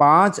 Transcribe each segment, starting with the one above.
5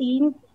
3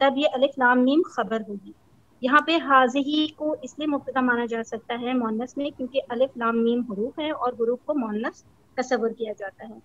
تب یہ الف لام میم خبر ہوگی. یہاں پہ حاضی کو اس لیے مبتدا مانا جا سکتا ہے مؤنث میں کیونکہ الف لام میم حروف ہے اور حروف کو مؤنث تصور کیا جاتا ہے.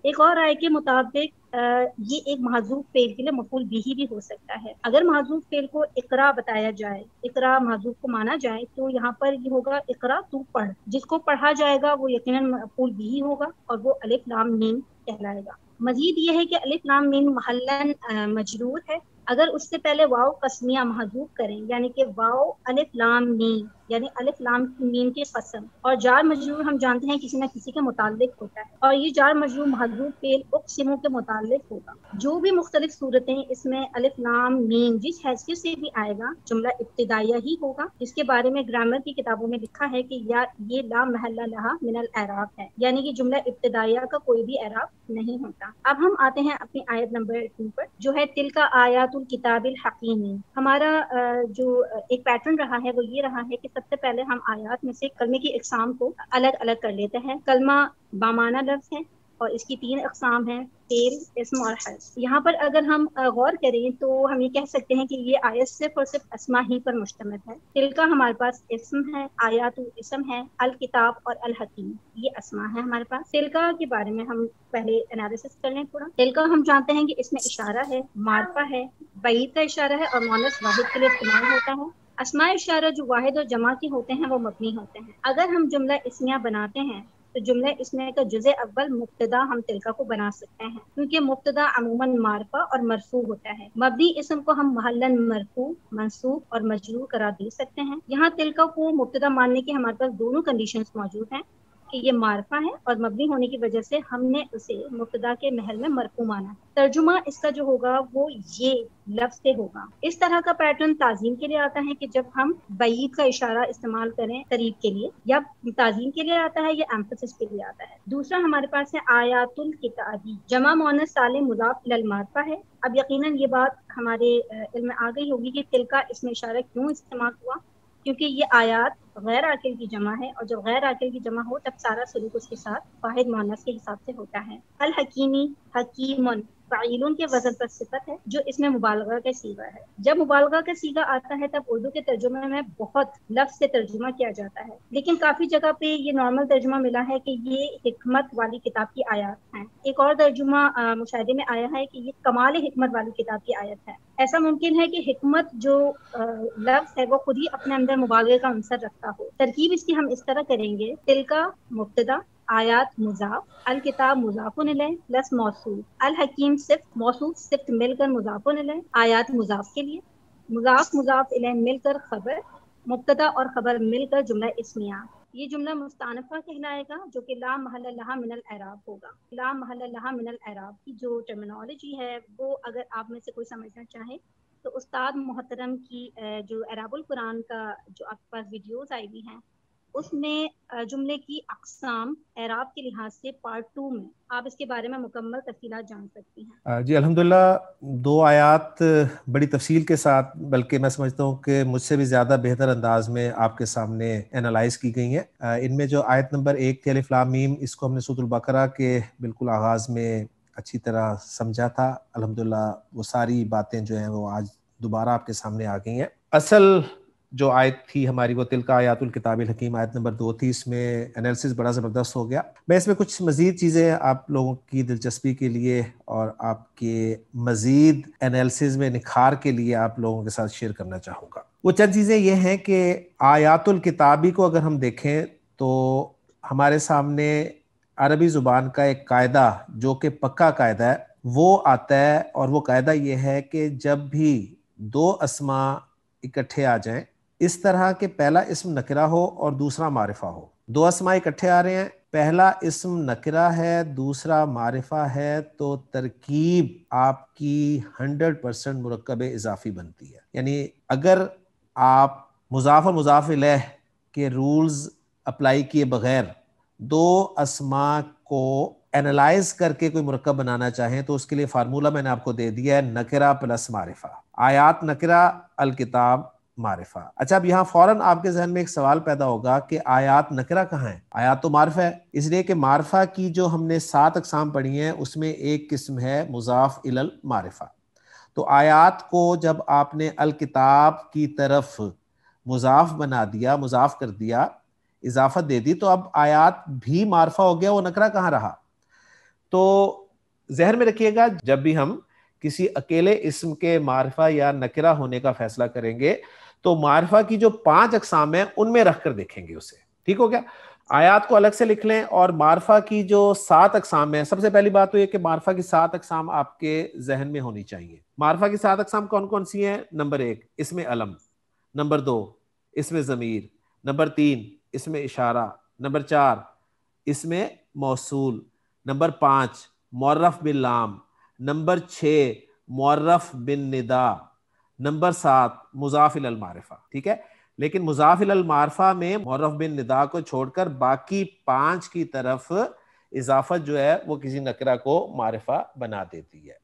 ایک اور رائے کے مطابق یہ ایک محذوف فعل کے لیے مفعول بھی ہو سکتا ہے. اگر محذوف فعل کو اقرا بتایا جائے, اقرا محذوف کو مانا جائے, تو یہاں پر یہ ہوگا اقرا تو پڑھ. جس کو پڑھا جائے گا وہ یقیناً مفعول بھی ہوگا اور وہ الف لام میم کہلائے گا. مزید یہ ہے کہ الف لام میم محلن مجرور ہے. اگر اس سے پہلے واو قسمیہ محذوف کریں یعنی کہ واو الف لام میم یعنی الف لام میم کی قسم, اور جار مجرور ہم جانتے ہیں کسی نہ کسی کے متعلق ہوتا ہے اور یہ جار مجرور محذوف فعل اقسموں کے متعلق ہوگا. جو بھی مختلف صورتیں اس میں الف لام میم جس حیثیت سے بھی آئے گا جملہ ابتدائیہ ہی ہوگا, جس کے بارے میں گرامر کی کتابوں میں لکھا ہے کہ یہ لا محل لہا من الاعراب ہے, یعنی کہ جملہ ابتدائیہ کا کوئی بھی اعراب نہیں ہوتا. اب ہم آتے ہیں اپنی آیت نمبر 2 پر جو ہے تلک آیات الکتاب الحکیم. ہمارا جو ایک پیٹرن رہا ہے وہ یہ رہا ہے کہ سب سے پہلے ہم آیات میں سے کلمے کی اقسام کو الگ الگ کر لیتے ہیں. کلمہ بامانہ لفظ ہے اور اس کی 3 اقسام ہیں, فعل, اسم اور حرف. یہاں پر اگر ہم غور کریں تو ہم یہ کہہ سکتے ہیں کہ یہ آیت صرف اور صرف اسما ہی پر مشتمل ہے. تلکا ہمارے پاس اسم ہے, آیات اسم ہے, الکتاب اور الحکیم یہ اسما ہے ہمارے پاس. تلکا کے بارے میں ہم پہلے انالیسس کر لیں تھوڑا. تلکا ہم جانتے ہیں کہ اس میں اشارہ ہے, معرفہ ہے, بعید کا اشارہ ہے اور مؤنث واحد کے لیے استعمال ہوتا ہے. اسماء اشارہ جو واحد اور جمع کے ہوتے ہیں وہ مبنی ہوتے ہیں. اگر ہم جملہ اسمیہ بناتے ہیں تو جملہ اسمیہ کا جزء اول مبتدا ہم تلکا کو بنا سکتے ہیں کیونکہ مبتدا عموماً معرفہ اور مرفوع ہوتا ہے. مبنی اسم کو ہم محلن مرفوع, منصوب اور مجرور قرار دے سکتے ہیں. یہاں تلکا کو مبتدا ماننے کے ہمارے پاس دونوں کنڈیشنز موجود ہیں کہ یہ معرفہ ہے اور مبنی ہونے کی وجہ سے ہم نے اسے مبتدا کے محل میں مرفوع مانا. ترجمہ اس کا جو ہوگا وہ یہ لفظ سے ہوگا. اس طرح کا پیٹرن تعظیم کے لیے آتا ہے کہ جب ہم بعید کا اشارہ استعمال کریں قریب کے لیے, یا تعظیم کے لیے آتا ہے یا ایمفسس کے لیے آتا ہے. دوسرا ہمارے پاس ہے آیات الکتابی, جمع مؤنث سالم مضاف الی المعرفہ ہے. اب یقیناً یہ بات ہمارے علم میں آ گئی ہوگی کہ تلکا اس میں اشارہ کیوں استعمال ہوا, کیونکہ یہ آیات غیر عاقل کی جمع ہے اور جب غیر عاقل کی جمع ہو تب سارا سلوک اس کے ساتھ واحد مؤنث کے حساب سے ہوتا ہے. الحکیمی, حکیمن فاعلون کے وزن پر صفت ہے جو اس میں مبالغہ کا صیغہ ہے. جب مبالغہ کا صیغہ آتا ہے تب اردو کے ترجمے میں بہت لفظ سے ترجمہ کیا جاتا ہے, لیکن کافی جگہ پہ یہ نارمل ترجمہ ملا ہے کہ یہ حکمت والی کتاب کی آیات ہیں. ایک اور ترجمہ مشاہدے میں آیا ہے کہ یہ کمال حکمت والی کتاب کی آیت ہے. ایسا ممکن ہے کہ حکمت جو لفظ ہے وہ خود ہی اپنے اندر مبالغے کا عنصر رکھتا ہو. ترکیب اس کی ہم اس طرح کریں گے, تلکا مبتدا, آیات مضاف, الکتاب مضاف الیہ پلس موصوف, الحکیم صفت, موصوف صفت مل کر مضاف الیہ, آیات مضاف کے لیے, مضاف الیہ مل کر خبر, مبتدا اور خبر مل کر جملہ اسمیہ. یہ جملہ مستانفہ کہلائے گا جو کہ لا محل لہا من الاعراب ہوگا. لا محل لہا من الاعراب کی جو ٹرمینالوجی ہے وہ اگر آپ میں سے کوئی سمجھنا چاہے تو استاد محترم کی جو اعراب القرآن کا جو آپ کے پاس ویڈیوز آئی ہوئی ہیں اس میں جملے کی اقسام اعراب کے لحاظ سے پارٹ 2 میں آپ اس کے بارے میں مکمل تفصیلات جان سکتی ہیں. جی الحمدللہ 2 آیات بڑی تفصیل کے ساتھ, بلکہ میں سمجھتا ہوں کہ مجھ سے بھی زیادہ بہتر انداز میں آپ کے سامنے انالائز کی گئی ہیں. ان میں جو آیت نمبر 1 تھی الف لام میم, اس کو ہم نے سورۃ البقرہ کے بالکل آغاز میں اچھی طرح سمجھا تھا. الحمدللہ وہ ساری باتیں جو ہیں وہ آج دوبارہ آپ کے سامنے آ گئی ہیں. اصل جو آیت تھی ہماری وہ تلک آیات الکتاب الحکیم آیت نمبر 2 تھی. اس میں انالیسس بڑا زبردست ہو گیا. میں اس میں کچھ مزید چیزیں آپ لوگوں کی دلچسپی کے لیے اور آپ کے مزید انالیسس میں نکھار کے لیے آپ لوگوں کے ساتھ شیئر کرنا چاہوں گا. وہ چند چیزیں یہ ہیں کہ آیات الکتابی کو اگر ہم دیکھیں تو ہمارے سامنے عربی زبان کا ایک قاعدہ جو کہ پکا قاعدہ ہے وہ آتا ہے, اور وہ قاعدہ یہ ہے کہ جب بھی 2 اسماء اکٹھے آ جائیں, اس طرح کہ پہلا اسم نکرہ ہو اور دوسرا معرفہ ہو. 2 اسماء اکٹھے آ رہے ہیں, پہلا اسم نکرہ ہے دوسرا معرفہ ہے, تو ترکیب آپ کی 100% مرکب اضافی بنتی ہے. یعنی اگر آپ مضاف اور مضاف الیہ کے رولز اپلائی کیے بغیر 2 اسماء کو اینالائز کر کے کوئی مرکب بنانا چاہیں تو اس کے لیے فارمولہ میں نے آپ کو دے دیا ہے, نکرہ پلس معرفہ. آیات نکرہ, الکتاب معرفہ. اچھا, اب یہاں فوراً آپ کے ذہن میں ایک سوال پیدا ہوگا کہ آیات نکرہ کہاں ہے؟ آیات تو معرفہ ہے. اس لیے کہ معرفہ کی جو ہم نے 7 اقسام پڑھی ہیں اس میں ایک قسم ہے مضاف الی المعرفہ. تو آیات کو جب آپ نے الکتاب کی طرف مضاف بنا دیا، مضاف کر دیا، اضافت دے دی، تو اب آیات بھی معرفہ ہو گیا، وہ نکرہ کہاں رہا؟ تو ذہن میں رکھیے گا، جب بھی ہم کسی اکیلے اسم کے معرفہ یا نکرہ ہونے کا فیصلہ کریں گے تو معرفہ کی جو 5 اقسام ہیں ان میں رکھ کر دیکھیں گے اسے، ٹھیک ہو گیا؟ آیات کو الگ سے لکھ لیں، اور معرفہ کی جو 7 اقسام ہیں، سب سے پہلی بات تو یہ کہ معرفہ کی 7 اقسام آپ کے ذہن میں ہونی چاہیے۔ معرفہ کی 7 اقسام کون کون سی ہیں؟ نمبر 1 اسم علم، نمبر 2 اسم ضمیر، نمبر 3 اسم اشارہ، نمبر 4 اسم موصول، نمبر 5 معرف باللام، نمبر 6 معرف بالندا، نمبر 7 مضاف الی المعرفہ، ٹھیک ہے؟ لیکن مضاف الی المعرفہ میں معرف بالندا کو چھوڑ کر باقی 5 کی طرف اضافت جو ہے وہ کسی نکرہ کو معرفہ بنا دیتی ہے۔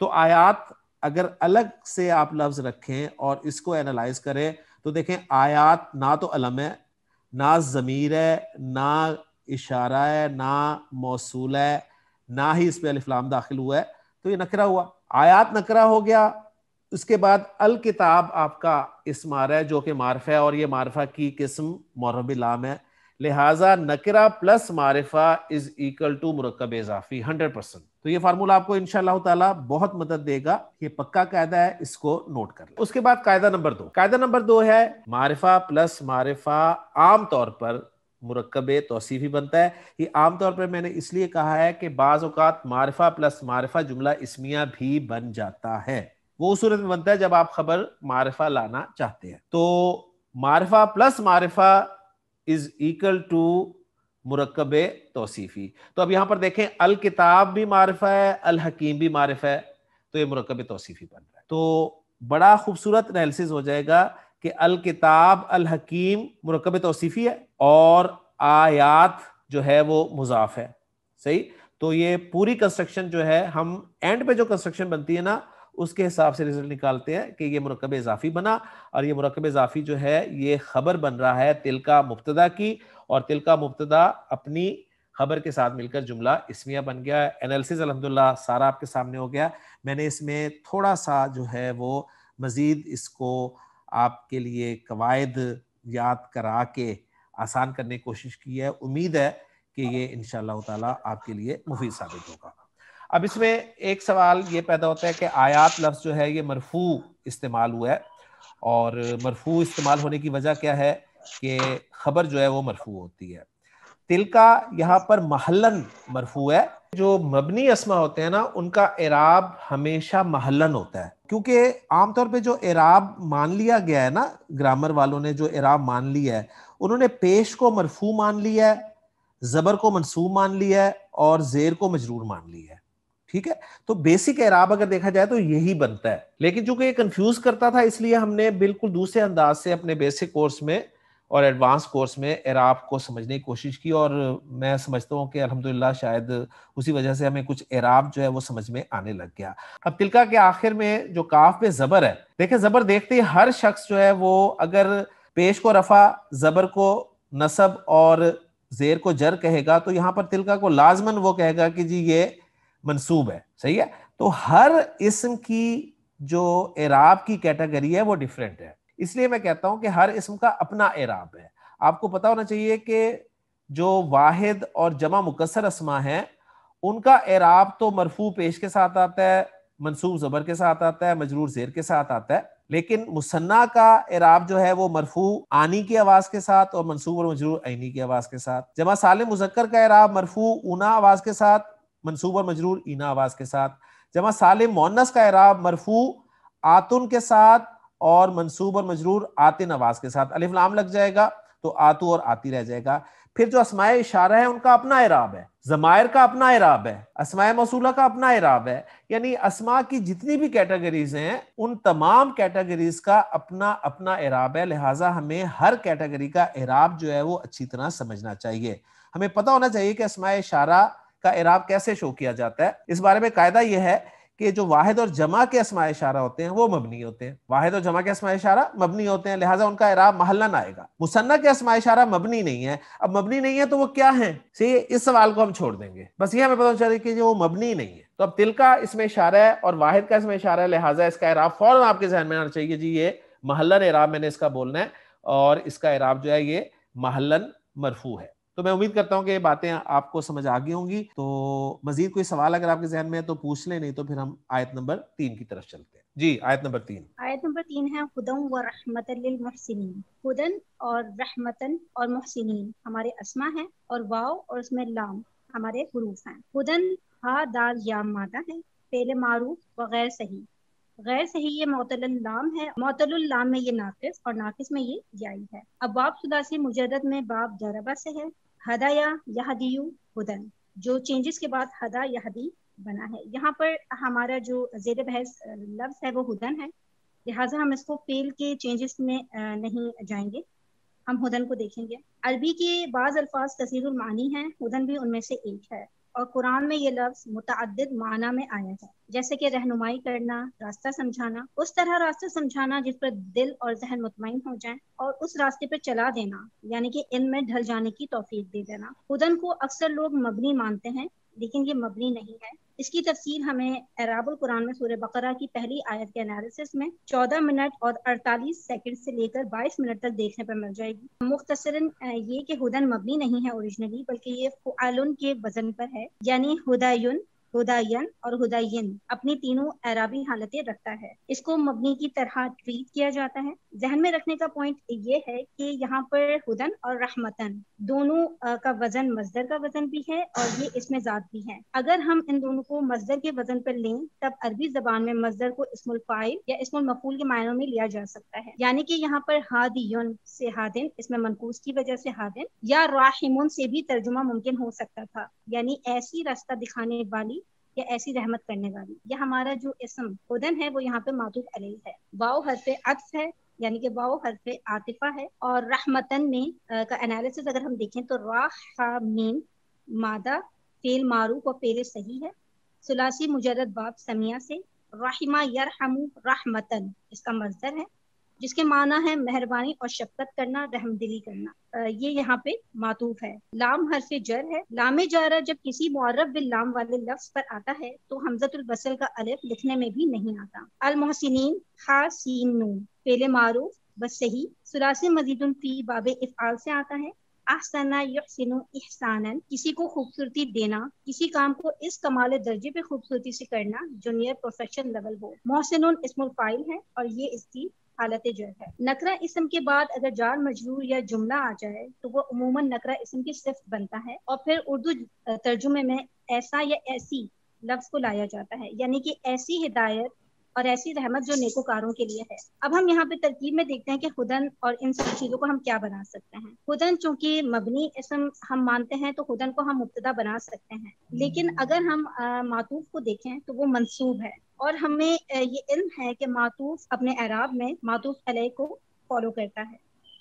تو آیات اگر الگ سے آپ لفظ رکھیں اور اس کو اینالائز کریں تو دیکھیں آیات نہ تو علم ہے، نہ ضمیر ہے، نہ اشارہ ہے، نہ موصول ہے، نہ ہی اس پہ الف لام داخل ہوا ہے، تو یہ نکرہ ہوا۔ آیات نکرہ ہو گیا، اس کے بعد الکتاب آپ کا اسم آ رہا ہے جو کہ معرفہ ہے، اور یہ معرفہ کی قسم معرف باللام ہے، لہٰذا نکرہ پلس معرفہ از ایکل ٹو مرکب اضافی 100%۔ تو یہ فارمولہ آپ کو انشاءاللہ تعالی بہت مدد دے گا، یہ پکا قاعدہ ہے، اس کو نوٹ کر لیں۔ اس کے بعد قاعدہ نمبر 2، قاعدہ نمبر 2 ہے معرفہ پلس معرفہ عام طور پر مرکب توصیفی بنتا ہے۔ یہ عام طور پر میں نے اس لیے کہا ہے کہ بعض اوقات معرفہ پلس معرفہ جملہ اسمیہ بھی بن جاتا ہے، وہ صورت میں بنتا ہے جب آپ خبر معرفہ لانا چاہتے ہیں۔ تو معرفہ پلس معرفہ از ایکل ٹو مرکب توصیفی۔ تو اب یہاں پر دیکھیں الکتاب بھی معرفہ ہے، الحکیم بھی معرفہ ہے، تو یہ مرکب توصیفی بن رہا ہے۔ تو بڑا خوبصورت انالیسس ہو جائے گا کہ الکتاب الحکیم مرکب توصیفی ہے اور آیات جو ہے وہ مضاف ہے، صحیح؟ تو یہ پوری کنسٹرکشن جو ہے، ہم اینڈ پہ جو کنسٹرکشن بنتی ہے نا اس کے حساب سے رزلٹ نکالتے ہیں کہ یہ مرکب اضافی بنا، اور یہ مرکب اضافی جو ہے یہ خبر بن رہا ہے تلکا مبتدا کی، اور تلکا مبتدا اپنی خبر کے ساتھ مل کر جملہ اسمیہ بن گیا ہے۔ انالیسس الحمدللہ سارا آپ کے سامنے ہو گیا۔ میں نے اس میں تھوڑا سا جو ہے وہ مزید اس کو آپ کے لیے قواعد یاد کرا کے آسان کرنے کی کوشش کی ہے، امید ہے کہ یہ انشاءاللہ تعالی آپ کے لیے مفید ثابت ہوگا۔ اب اس میں ایک سوال یہ پیدا ہوتا ہے کہ آیات لفظ جو ہے یہ مرفوع استعمال ہوا ہے، اور مرفوع استعمال ہونے کی وجہ کیا ہے کہ خبر جو ہے وہ مرفوع ہوتی ہے۔ تلکا یہاں پر محلن مرفوع ہے۔ جو مبنی اسما ہوتے ہیں نا ان کا اعراب ہمیشہ محلن ہوتا ہے، کیونکہ عام طور پہ جو اعراب مان لیا گیا ہے نا، گرامر والوں نے جو اعراب مان لیا ہے انہوں نے پیش کو مرفوع مان لیا ہے، زبر کو منصوب مان لیا ہے، اور زیر کو مجرور مان لیا ہے، ٹھیک ہے؟ تو بیسک اعراب اگر دیکھا جائے تو یہی بنتا ہے، لیکن چونکہ یہ کنفیوز کرتا تھا اس لیے ہم نے بالکل دوسرے انداز سے اپنے بیسک کورس میں اور ایڈوانس کورس میں اعراب کو سمجھنے کی کوشش کی، اور میں سمجھتا ہوں کہ الحمدللہ شاید اسی وجہ سے ہمیں کچھ اعراب جو ہے وہ سمجھ میں آنے لگ گیا۔ اب تلکا کے آخر میں جو کاف پہ زبر ہے، دیکھیں زبر دیکھتے ہی ہر شخص جو ہے وہ اگر پیش کو رفع، زبر کو نصب اور زیر کو جر کہے گا تو یہاں پر تلکا کو لازماً وہ کہے گا کہ جی یہ منصوب ہے، صحیح ہے؟ تو ہر اسم کی جو اعراب کی کیٹیگری ہے وہ ڈیفرنٹ ہے، اس لیے میں کہتا ہوں کہ ہر اسم کا اپنا اعراب ہے۔ آپ کو پتا ہونا چاہیے کہ جو واحد اور جمع مکسر اسماء ہیں ان کا اعراب تو مرفوع پیش کے ساتھ آتا ہے، منصوب زبر کے ساتھ آتا ہے، مجرور زیر کے ساتھ آتا ہے، لیکن مثنیٰ کا اعراب جو ہے وہ مرفوع آنی کی آواز کے ساتھ اور منصوب اور مجرور عینی کی آواز کے ساتھ۔ جمع سالم مذکر کا اعراب مرفوع اونا آواز کے ساتھ، منصوب اور مجرور اینا آواز کے ساتھ۔ جمع سالم مؤنث کا اعراب مرفوع آتن کے ساتھ اور منصوب اور مجرور آتن آواز کے ساتھ، الف لام لگ جائے گا تو آتو اور آتی رہ جائے گا۔ پھر جو اسماء اشارہ ہے ان کا اپنا اعراب ہے، ضمائر کا اپنا اعراب ہے، اسماء موصولہ کا اپنا اعراب ہے، یعنی اسماء کی جتنی بھی کیٹیگریز ہیں ان تمام کیٹیگریز کا اپنا اپنا اعراب ہے، لہٰذا ہمیں ہر کیٹیگری کا اعراب جو ہے وہ اچھی طرح سمجھنا چاہیے۔ ہمیں پتہ ہونا چاہیے کہ اسماء اشارہ کا اعراب کیسے شو کیا جاتا ہے۔ اس بارے میں قاعدہ یہ ہے کہ جو واحد اور جمع کے اسماء اشارہ ہوتے ہیں وہ مبنی ہوتے ہیں، واحد اور جمع کے اسماء اشارہ مبنی ہوتے ہیں، لہٰذا ان کا اعراب محلاً آئے گا. مثنیٰ کے اسماء اشارہ مبنی نہیں ہے. اب مبنی نہیں ہے تو وہ کیا ہیں؟ اس سوال کو ہم چھوڑ دیں گے، بس یہ ہمیں پتہ چلے کہ وہ مبنی نہیں ہے. تو اب تل کا اس میں اشارہ ہے اور واحد کا اس میں اشارہ ہے، لہٰذا اس کا اعراب فوراً آپ کے ذہن میں آنا چاہیے جی یہ محلاً اعراب میں نے اس کا بولنا ہے، اور اس کا اعراب جو ہے یہ محلاً مرفوع ہے. تو میں امید کرتا ہوں کہ یہ باتیں آپ کو سمجھ آ گئی ہوں گی. تو مزید کوئی سوال اگر آپ کے ذہن میں ہے تو پوچھ لیں، نہیں تو پھر ہم آیت نمبر 3 کی طرف چلتے ہیں. جی آیت نمبر 3. آیت نمبر 3 ہے ہدن و رحمتن للمحسنین. ہدن اور رحمتن اور محسنین ہمارے اسما ہیں، اور واو اور اس میں لام ہمارے حروف ہیں. ہدن ہا دال یا مادہ ہے، فعل معروف و غیر صحیح. غیر صحیح یہ معطل اللام ہے، معطل اللام میں یہ ناقص، اور ناقص میں یہ جائی ہے. اب باب ثلاثی مجرد میں باب ضربہ سے ہے، ہدایا یہدیو ہدن، جو چینجز کے بعد ہدا یہدی بنا ہے. یہاں پر ہمارا جو زیر بحث لفظ ہے وہ ہدن ہے، لہٰذا ہم اس کو فعل کے چینجز میں نہیں جائیں گے، ہم ہدن کو دیکھیں گے. عربی کے بعض الفاظ کثیر المعانی ہیں، ہدن بھی ان میں سے ایک ہے، اور قرآن میں یہ لفظ متعدد معنی میں آیا ہے، جیسے کہ رہنمائی کرنا، راستہ سمجھانا، اس طرح راستہ سمجھانا جس پر دل اور ذہن مطمئن ہو جائیں، اور اس راستے پر چلا دینا یعنی کہ علم میں ڈھل جانے کی توفیق دے دینا. ہدن کو اکثر لوگ مبنی مانتے ہیں، لیکن یہ مبنی نہیں ہے. اس کی تفصیل ہمیں اعراب القرآن میں سورہ بقرہ کی پہلی آیت کے انالیسس میں 14 منٹ اور 48 سیکنڈ سے لے کر 22 منٹ تک دیکھنے پر مل جائے گی. مختصراً یہ کہ ہدن مبنی نہیں ہے اوریجنلی، بلکہ یہ فعالن کے وزن پر ہے، یعنی ہدایون، ہداین اور ہداین اپنی تینوں اعرابی حالتیں رکھتا ہے. اس کو مبنی کی طرح ٹریٹ کیا جاتا ہے. ذہن میں رکھنے کا پوائنٹ یہ ہے کہ یہاں پر ہدن اور رحمتن دونوں کا وزن مصدر کا وزن بھی ہے، اور یہ اسم ذات بھی ہے. اگر ہم ان دونوں کو مصدر کے وزن پر لیں تب عربی زبان میں مصدر کو اسم الفاعل یا اسم المفعول کے معنوں میں لیا جا سکتا ہے، یعنی کہ یہاں پر ہادیون سے ہادن اسم منقوص کی وجہ سے ہادن، یا راحمون سے بھی ترجمہ ممکن ہو سکتا تھا، یعنی ایسی راستہ دکھانے والی یا ایسی رحمت کرنے والی. یہ ہمارا جو اسم ہدن ہے وہ یہاں پہ معطوف علیہ ہے. واو حرف عطف ہے، یعنی کہ واو حرف عاطفہ ہے. اور رحمتن میں کا انالیسس اگر ہم دیکھیں تو راحمین مادہ فعل معروف اور فعل صحیح ہے، ثلاثی مجرد باب سمیہ سے. رحمہ یرحم رحمتن اس کا مصدر ہے، جس کے معنی ہے مہربانی اور شفقت کرنا، رحم دلی کرنا. یہ یہاں پہ معطوف ہے. لام حرف جر ہے. لام جارہ جب کسی معرف باللام والے لفظ پر آتا ہے تو حمزۃ الوصل کا الف لکھنے میں بھی نہیں آتا. المحسنین ہا سین نون فعل معروف بس صحیح، ثلاثی مزید فی باب افعال سے آتا ہے. احسن یحسن احسانا کسی کو خوبصورتی دینا، کسی کام کو اس کمال درجے پہ خوبصورتی سے کرنا جو نیئر پرفیکشن لیول ہو. محسنون اسم الفاعل ہے اور یہ اس کی حالت جو ہے. نکرہ اسم کے بعد اگر جار مجرور یا جملہ آ جائے تو وہ عموماً نکرہ اسم کی صفت بنتا ہے، اور پھر اردو ترجمے میں ایسا یا ایسی لفظ کو لایا جاتا ہے، یعنی کہ ایسی ہدایت اور ایسی رحمت جو نیکوکاروں کے لیے ہے. اب ہم یہاں پہ ترکیب میں دیکھتے ہیں کہ ہدن اور ان سب چیزوں کو ہم کیا بنا سکتے ہیں. ہدن چونکہ مبنی اسم ہم مانتے ہیں تو ہدن کو ہم مبتدا بنا سکتے ہیں، لیکن اگر ہم معطوف کو دیکھیں تو وہ منصوب ہے، اور ہمیں یہ علم ہے کہ معطوف اپنے اعراب میں معطوف علیہ کو فالو کرتا ہے.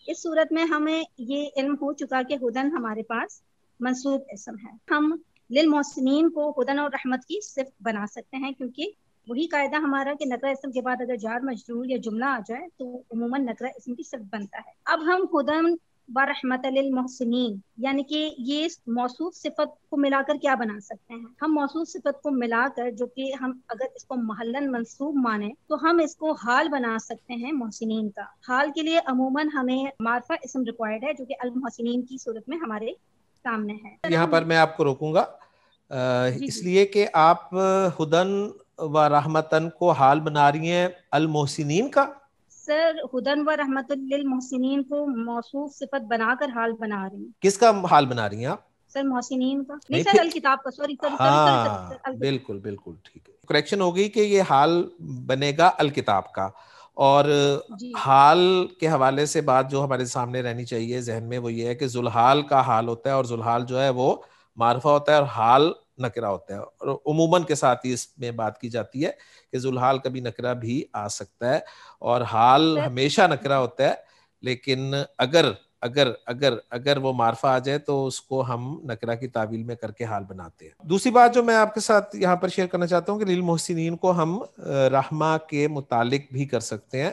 اس صورت میں ہمیں یہ علم ہو چکا کہ ہدن ہمارے پاس منصوب اسم ہے. ہم للمحسنین کو ہدن اور رحمت کی صفت بنا سکتے ہیں، کیونکہ وہی قاعدہ ہمارا کہ نکرہ اسم کے بعد اگر جار مجرور یا جملہ آ جائے تو عموماً نکرہ اسم کی صفت بنتا ہے. اب ہم ہدن و رحمت للمحسنین یعنی کہ یہ موصوف صفت کو ملا کر کیا بنا سکتے ہیں. ہم موصوف صفت کو ملا کر، جو کہ ہم اگر اس کو محلن منصوب مانیں تو ہم اس کو حال بنا سکتے ہیں محسنین کا. حال کے لیے عموماً ہمیں معرفہ اسم ریکوائرڈ ہے، جو کہ المحسنین کی صورت میں ہمارے سامنے ہے. یہاں پر میں آپ کو روکوں گا اس لیے کہ آپ ہدن و رحمتن کو حال بنا رہی ہیں المحسنین کا. سر ہدن و رحمت للمحسنین کو موصوف صفت بنا کر حال بنا رہی ہیں. کس کا حال بنا رہی ہیں آپ؟ سر محسنین کا نہیں سر، الکتاب کا. سوری ہاں بالکل بالکل ٹھیک ہے، کریکشن ہو گئی کہ یہ حال بنے گا الکتاب کا. اور حال کے حوالے سے بات جو ہمارے سامنے رہنی چاہیے ذہن میں وہ یہ ہے کہ ذوالحال کا حال ہوتا ہے، اور ذوالحال جو ہے وہ معرفہ ہوتا ہے اور حال نکرہ ہوتا ہے. اور عموماً کے ساتھ ہی اس میں بات کی جاتی ہے کہ ذوالحال کبھی نکرہ بھی آ سکتا ہے، اور حال ہمیشہ نکرہ ہوتا ہے. لیکن اگر اگر وہ معرفہ آ جائے تو اس کو ہم نکرہ کی تعویل میں کر کے حال بناتے ہیں. دوسری بات جو میں آپ کے ساتھ یہاں پر شیئر کرنا چاہتا ہوں کہ للمحسنین کو ہم رحمہ کے متعلق بھی کر سکتے ہیں.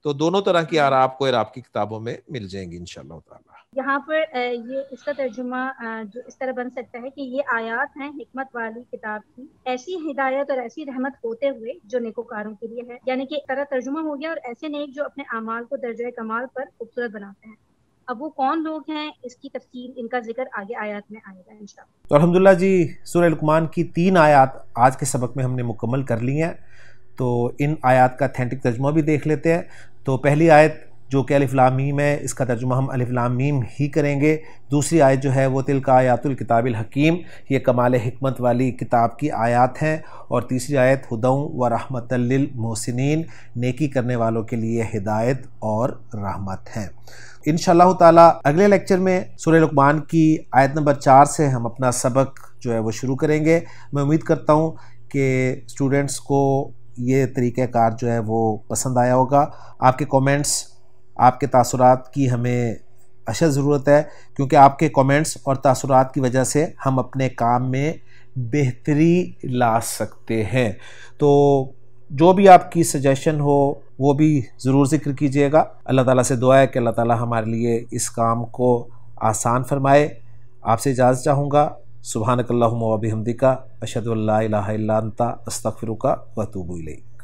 تو دونوں طرح کی آراء آپ کو اعراب کی کتابوں میں مل جائیں گی انشاءاللہ تعالی. یہاں پر یہ اس کا ترجمہ جو اس طرح بن سکتا ہے کہ یہ آیات ہیں حکمت والی کتاب کی، ایسی ہدایت اور ایسی رحمت ہوتے ہوئے جو نیکوکاروں کے لیے ہے. یعنی کہ ایک طرح ترجمہ ہو گیا، اور ایسے نیک جو اپنے اعمال کو درجہ کمال پر خوبصورت بناتے ہیں. اب وہ کون لوگ ہیں، اس کی تفصیل، ان کا ذکر آگے آیات میں آئے گا انشاءاللہ. تو الحمدللہ جی، سورہ لقمان کی 3 آیات آج کے سبق میں ہم نے مکمل کر لی ہیں. تو ان آیات کا اتھینٹک ترجمہ بھی دیکھ لیتے ہیں. تو پہلی آیت جو کہ الف لام میم ہے، اس کا ترجمہ ہم الف لام میم ہی کریں گے. دوسری آیت جو ہے وہ تلک آیات الکتاب الحکیم، یہ کمال حکمت والی کتاب کی آیات ہیں. اور تیسری آیت ہدی و رحمت للمحسنین، نیکی کرنے والوں کے لیے ہدایت اور رحمت ہیں. انشاءاللہ تعالیٰ اگلے لیکچر میں سورہ لقمان کی آیت نمبر 4 سے ہم اپنا سبق جو ہے وہ شروع کریں گے. میں امید کرتا ہوں کہ اسٹوڈنٹس کو یہ طریقہ کار جو ہے وہ پسند آیا ہوگا. آپ کے کومنٹس، آپ کے تاثرات کی ہمیں اشد ضرورت ہے، کیونکہ آپ کے کومنٹس اور تاثرات کی وجہ سے ہم اپنے کام میں بہتری لا سکتے ہیں. تو جو بھی آپ کی سجیشن ہو وہ بھی ضرور ذکر کیجئے گا. اللہ تعالیٰ سے دعا ہے کہ اللہ تعالیٰ ہمارے لیے اس کام کو آسان فرمائے. آپ سے اجازت چاہوں گا. سبحانک اللہم و بحمدک، اشہد ان لا الہ الا انت، استغفرک و اتوب الیک.